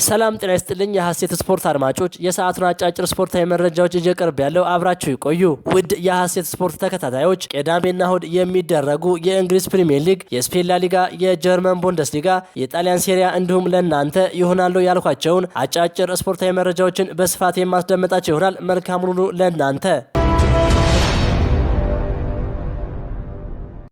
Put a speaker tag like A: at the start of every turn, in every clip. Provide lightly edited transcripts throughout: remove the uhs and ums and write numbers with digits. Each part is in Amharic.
A: ሰላም ጤና ይስጥልኝ የሐሴት ስፖርት አድማጮች የሰዓቱን አጫጭር ስፖርታዊ መረጃዎች እየቀርብ ያለው አብራችሁ ይቆዩ። ውድ የሐሴት ስፖርት ተከታታዮች ቅዳሜና እሁድ የሚደረጉ የእንግሊዝ ፕሪሚየር ሊግ፣ የስፔን ላ ሊጋ፣ የጀርመን ቡንደስሊጋ፣ የጣሊያን ሴሪያ እንዲሁም ለእናንተ ይሆናሉ ያልኳቸውን አጫጭር ስፖርታዊ መረጃዎችን በስፋት የማስደምጣቸው ይሆናል። መልካም ሁሉ ለእናንተ።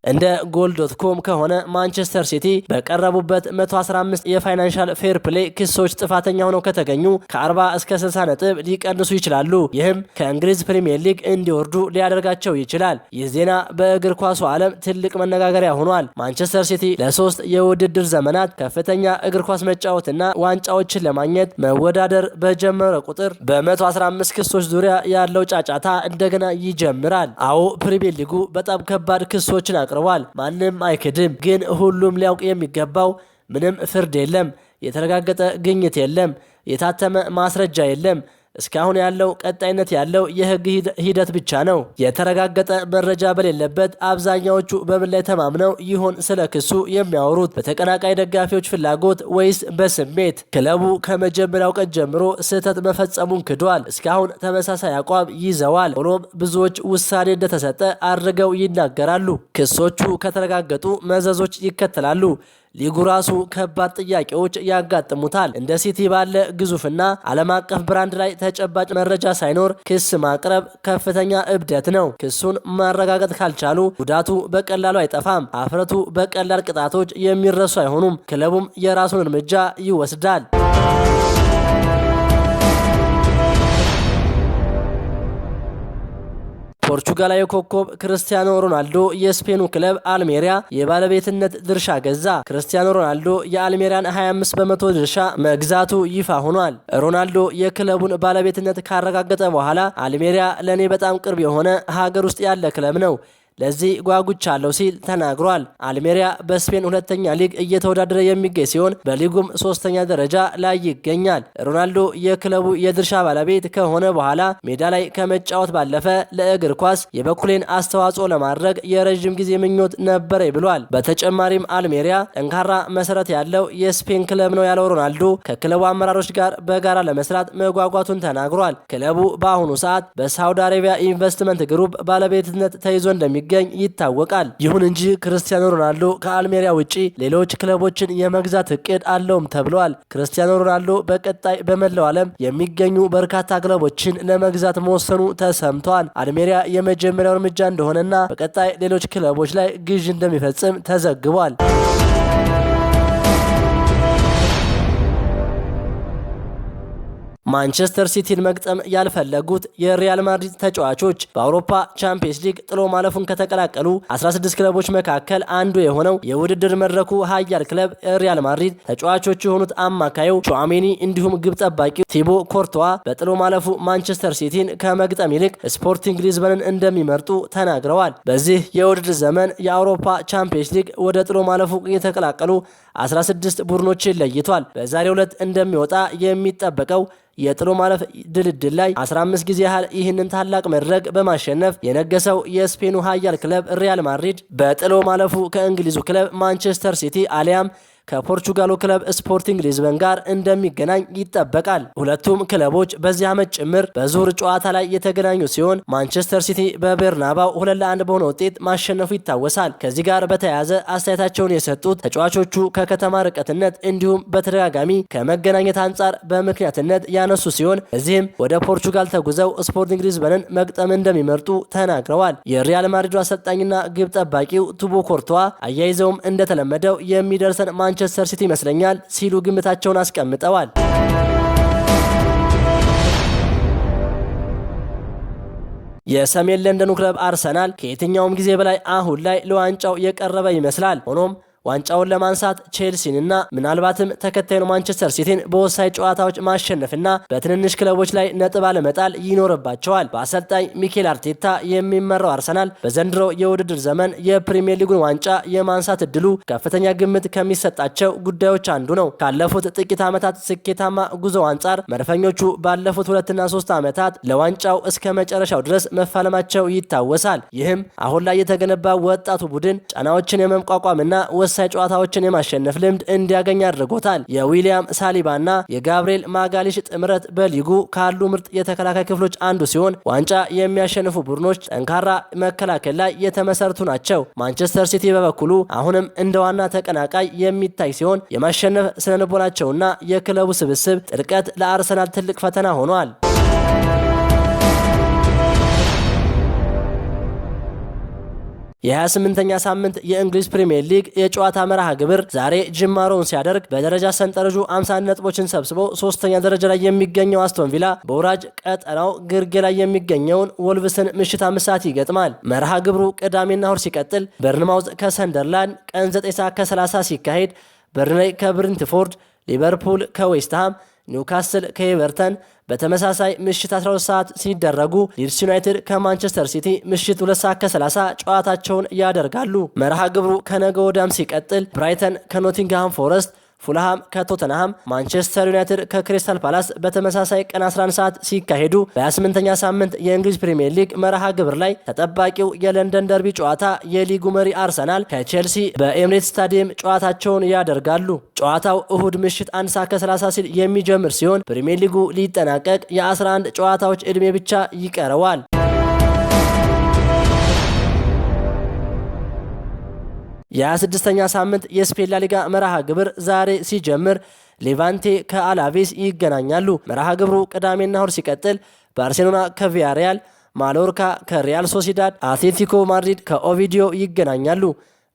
A: እንደ goal.com ከሆነ ማንቸስተር ሲቲ በቀረቡበት 115 የፋይናንሻል ፌር ፕሌይ ክሶች ጥፋተኛ ሆነው ከተገኙ ከ40 እስከ 60 ነጥብ ሊቀንሱ ይችላሉ። ይህም ከእንግሊዝ ፕሪሚየር ሊግ እንዲወርዱ ሊያደርጋቸው ይችላል። ይህ ዜና በእግር ኳሱ ዓለም ትልቅ መነጋገሪያ ሆኗል። ማንቸስተር ሲቲ ለ3 የውድድር ዘመናት ከፍተኛ እግር ኳስ መጫወትና ዋንጫዎችን ለማግኘት መወዳደር በጀመረ ቁጥር በ115 ክሶች ዙሪያ ያለው ጫጫታ እንደገና ይጀምራል። አዎ ፕሪሚየር ሊጉ በጣም ከባድ ክሶችን አቅርቧል። ማንም አይክድም። ግን ሁሉም ሊያውቅ የሚገባው ምንም ፍርድ የለም፣ የተረጋገጠ ግኝት የለም፣ የታተመ ማስረጃ የለም። እስካሁን ያለው ቀጣይነት ያለው የህግ ሂደት ብቻ ነው። የተረጋገጠ መረጃ በሌለበት አብዛኛዎቹ በምን ላይ ተማምነው ይሆን ስለ ክሱ የሚያወሩት? በተቀናቃይ ደጋፊዎች ፍላጎት ወይስ በስሜት? ክለቡ ከመጀመሪያው ቀን ጀምሮ ስህተት መፈጸሙን ክዷል። እስካሁን ተመሳሳይ አቋም ይዘዋል። ሆኖም ብዙዎች ውሳኔ እንደተሰጠ አድርገው ይናገራሉ። ክሶቹ ከተረጋገጡ መዘዞች ይከተላሉ። ሊጉ ራሱ ከባድ ጥያቄዎች ያጋጥሙታል። እንደ ሲቲ ባለ ግዙፍና ዓለም አቀፍ ብራንድ ላይ ተጨባጭ መረጃ ሳይኖር ክስ ማቅረብ ከፍተኛ እብደት ነው። ክሱን ማረጋገጥ ካልቻሉ ጉዳቱ በቀላሉ አይጠፋም። አፍረቱ በቀላል ቅጣቶች የሚረሱ አይሆኑም። ክለቡም የራሱን እርምጃ ይወስዳል። ፖርቹጋላዊ ኮከብ ክርስቲያኖ ሮናልዶ የስፔኑ ክለብ አልሜሪያ የባለቤትነት ድርሻ ገዛ። ክርስቲያኖ ሮናልዶ የአልሜሪያን 25% ድርሻ መግዛቱ ይፋ ሆኗል። ሮናልዶ የክለቡን ባለቤትነት ካረጋገጠ በኋላ አልሜሪያ ለኔ በጣም ቅርብ የሆነ ሀገር ውስጥ ያለ ክለብ ነው፣ ለዚህ ጓጉቻለሁ ሲል ተናግሯል። አልሜሪያ በስፔን ሁለተኛ ሊግ እየተወዳደረ የሚገኝ ሲሆን በሊጉም 3ኛ ደረጃ ላይ ይገኛል። ሮናልዶ የክለቡ የድርሻ ባለቤት ከሆነ በኋላ ሜዳ ላይ ከመጫወት ባለፈ ለእግር ኳስ የበኩሌን አስተዋጽኦ ለማድረግ የረዥም ጊዜ ምኞት ነበረ ብሏል። በተጨማሪም አልሜሪያ ጠንካራ መሰረት ያለው የስፔን ክለብ ነው ያለው ሮናልዶ ከክለቡ አመራሮች ጋር በጋራ ለመስራት መጓጓቱን ተናግሯል። ክለቡ በአሁኑ ሰዓት በሳውዲ አረቢያ ኢንቨስትመንት ግሩፕ ባለቤትነት ተይዞ እንደሚገኝ ይታወቃል። ይሁን እንጂ ክርስቲያኖ ሮናልዶ ከአልሜሪያ ውጪ ሌሎች ክለቦችን የመግዛት እቅድ አለውም ተብሏል። ክርስቲያኖ ሮናልዶ በቀጣይ በመላው ዓለም የሚገኙ በርካታ ክለቦችን ለመግዛት መወሰኑ ተሰምቷል። አልሜሪያ የመጀመሪያው እርምጃ እንደሆነና በቀጣይ ሌሎች ክለቦች ላይ ግዥ እንደሚፈጽም ተዘግቧል። ማንቸስተር ሲቲን መግጠም ያልፈለጉት የሪያል ማድሪድ ተጫዋቾች በአውሮፓ ቻምፒየንስ ሊግ ጥሎ ማለፉን ከተቀላቀሉ 16 ክለቦች መካከል አንዱ የሆነው የውድድር መድረኩ ሀያል ክለብ ሪያል ማድሪድ ተጫዋቾቹ የሆኑት አማካዩ ቹአሜኒ እንዲሁም ግብ ጠባቂው ቲቦ ኮርቶዋ በጥሎ ማለፉ ማንቸስተር ሲቲን ከመግጠም ይልቅ ስፖርቲንግ ሊዝበንን እንደሚመርጡ ተናግረዋል። በዚህ የውድድር ዘመን የአውሮፓ ቻምፒየንስ ሊግ ወደ ጥሎ ማለፉ የተቀላቀሉ 16 ቡድኖችን ለይቷል። በዛሬው ዕለት እንደሚወጣ የሚጠበቀው የጥሎ ማለፍ ድልድል ላይ 15 ጊዜ ያህል ይህንን ታላቅ መድረክ በማሸነፍ የነገሰው የስፔኑ ሀያል ክለብ ሪያል ማድሪድ በጥሎ ማለፉ ከእንግሊዙ ክለብ ማንቸስተር ሲቲ አሊያም ከፖርቹጋሉ ክለብ ስፖርቲንግ ሊዝበን ጋር እንደሚገናኝ ይጠበቃል። ሁለቱም ክለቦች በዚህ ዓመት ጭምር በዙር ጨዋታ ላይ የተገናኙ ሲሆን ማንቸስተር ሲቲ በቤርናባው 2-1 በሆነ ውጤት ማሸነፉ ይታወሳል። ከዚህ ጋር በተያያዘ አስተያየታቸውን የሰጡት ተጫዋቾቹ ከከተማ ርቀትነት እንዲሁም በተደጋጋሚ ከመገናኘት አንጻር በምክንያትነት ያነሱ ሲሆን እዚህም ወደ ፖርቹጋል ተጉዘው ስፖርቲንግ ሊዝበንን መግጠም እንደሚመርጡ ተናግረዋል። የሪያል ማድሪዱ አሰልጣኝና ግብ ጠባቂው ቲቦ ኮርቶዋ አያይዘውም እንደተለመደው የሚደርሰን ማንቸስተር ሲቲ ይመስለኛል ሲሉ ግምታቸውን አስቀምጠዋል። የሰሜን ለንደኑ ክለብ አርሰናል ከየትኛውም ጊዜ በላይ አሁን ላይ ለዋንጫው የቀረበ ይመስላል። ሆኖም ዋንጫውን ለማንሳት ቼልሲንና ምናልባትም ተከታዩን ማንቸስተር ሲቲን በወሳኝ ጨዋታዎች ማሸነፍና በትንንሽ ክለቦች ላይ ነጥብ አለመጣል ይኖርባቸዋል። በአሰልጣኝ ሚኬል አርቴታ የሚመራው አርሰናል በዘንድሮ የውድድር ዘመን የፕሪሚየር ሊጉን ዋንጫ የማንሳት እድሉ ከፍተኛ ግምት ከሚሰጣቸው ጉዳዮች አንዱ ነው። ካለፉት ጥቂት ዓመታት ስኬታማ ጉዞ አንጻር መድፈኞቹ ባለፉት 2 እና 3 ዓመታት ለዋንጫው እስከ መጨረሻው ድረስ መፋለማቸው ይታወሳል። ይህም አሁን ላይ የተገነባ ወጣቱ ቡድን ጫናዎችን የመቋቋምና ወሳኝ ጨዋታዎችን የማሸነፍ ልምድ እንዲያገኝ አድርጎታል። የዊሊያም ሳሊባና የጋብሪኤል ማጋሊሽ ጥምረት በሊጉ ካሉ ምርጥ የተከላካይ ክፍሎች አንዱ ሲሆን ዋንጫ የሚያሸንፉ ቡድኖች ጠንካራ መከላከል ላይ የተመሰረቱ ናቸው። ማንቸስተር ሲቲ በበኩሉ አሁንም እንደ ዋና ተቀናቃይ የሚታይ ሲሆን የማሸነፍ ስነልቦናቸውና የክለቡ ስብስብ ጥልቀት ለአርሰናል ትልቅ ፈተና ሆኗል። የ28ኛ ሳምንት የእንግሊዝ ፕሪሚየር ሊግ የጨዋታ መርሃ ግብር ዛሬ ጅማሮውን ሲያደርግ በደረጃ ሰንጠረዡ 51 ነጥቦችን ሰብስቦ ሶስተኛ ደረጃ ላይ የሚገኘው አስቶን ቪላ በወራጅ ቀጠናው ግርጌ ላይ የሚገኘውን ወልቭስን ምሽት 5 ሰዓት ይገጥማል። መርሃ ግብሩ ቅዳሜና እሁድ ሲቀጥል በርንማውዝ ከሰንደርላንድ ቀን 9 ሰዓት ከ30 ሲካሄድ በርንሌይ ከብሪንትፎርድ፣ ሊቨርፑል ከዌስትሃም፣ ኒውካስል ከኤቨርተን በተመሳሳይ ምሽት 12 ሰዓት ሲደረጉ ሊድስ ዩናይትድ ከማንቸስተር ሲቲ ምሽት 2 ሰዓት ከ30 ጨዋታቸውን ያደርጋሉ። መርሃ ግብሩ ከነገ ወዲያም ሲቀጥል ብራይተን ከኖቲንግሃም ፎረስት፣ ፉልሃም ከቶተንሃም፣ ማንቸስተር ዩናይትድ ከክሪስታል ፓላስ በተመሳሳይ ቀን 11 ሰዓት ሲካሄዱ በ28ኛ ሳምንት የእንግሊዝ ፕሪሚየር ሊግ መርሃ ግብር ላይ ተጠባቂው የለንደን ደርቢ ጨዋታ የሊጉ መሪ አርሰናል ከቼልሲ በኤምሬትስ ስታዲየም ጨዋታቸውን ያደርጋሉ። ጨዋታው እሁድ ምሽት 1 ሰዓት ከ30 ሲል የሚጀምር ሲሆን ፕሪሚየር ሊጉ ሊጠናቀቅ የ11 ጨዋታዎች ዕድሜ ብቻ ይቀረዋል። የ26ኛ ሳምንት የስፔን ላሊጋ መርሃ ግብር ዛሬ ሲጀምር ሌቫንቴ ከአላቬስ ይገናኛሉ። መርሃ ግብሩ ቅዳሜና እሁድ ሲቀጥል ባርሴሎና ከቪያሪያል፣ ማሎርካ ከሪያል ሶሲዳድ፣ አትሌቲኮ ማድሪድ ከኦቪዲዮ ይገናኛሉ።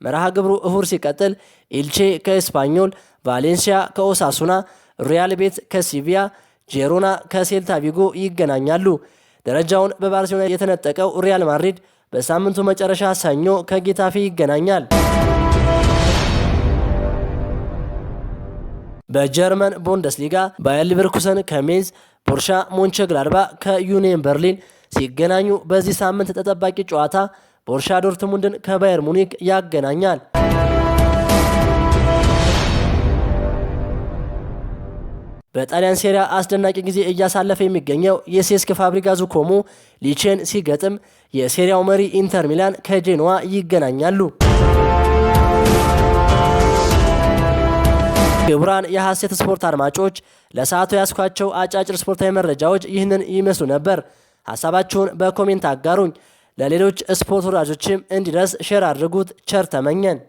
A: መርሃ ግብሩ እሁድ ሲቀጥል ኢልቼ ከኤስፓኞል፣ ቫሌንሲያ ከኦሳሱና፣ ሪያል ቤት ከሲቪያ፣ ጄሮና ከሴልታ ቪጎ ይገናኛሉ። ደረጃውን በባርሴሎና የተነጠቀው ሪያል ማድሪድ በሳምንቱ መጨረሻ ሰኞ ከጌታፌ ይገናኛል። በጀርመን ቡንደስሊጋ ባየር ሊቨርኩሰን ከሜንዝ፣ ቦሩሲያ ሞንቸግላድባ ከዩኒየን በርሊን ሲገናኙ በዚህ ሳምንት ተጠባቂ ጨዋታ ቦሩሲያ ዶርትሙንድን ከባየር ሙኒክ ያገናኛል። በጣሊያን ሴሪያ አስደናቂ ጊዜ እያሳለፈ የሚገኘው የሴስክ ፋብሪጋዝ ኮሞ ሊቼን ሲገጥም የሴሪያው መሪ ኢንተር ሚላን ከጄኖዋ ይገናኛሉ። ክቡራን የሐሴት ስፖርት አድማጮች ለሰዓቱ ያስኳቸው አጫጭር ስፖርታዊ መረጃዎች ይህንን ይመስሉ ነበር። ሐሳባችሁን በኮሜንት አጋሩኝ። ለሌሎች ስፖርት ወዳጆችም እንዲደርስ ሼር አድርጉት። ቸር ተመኘን።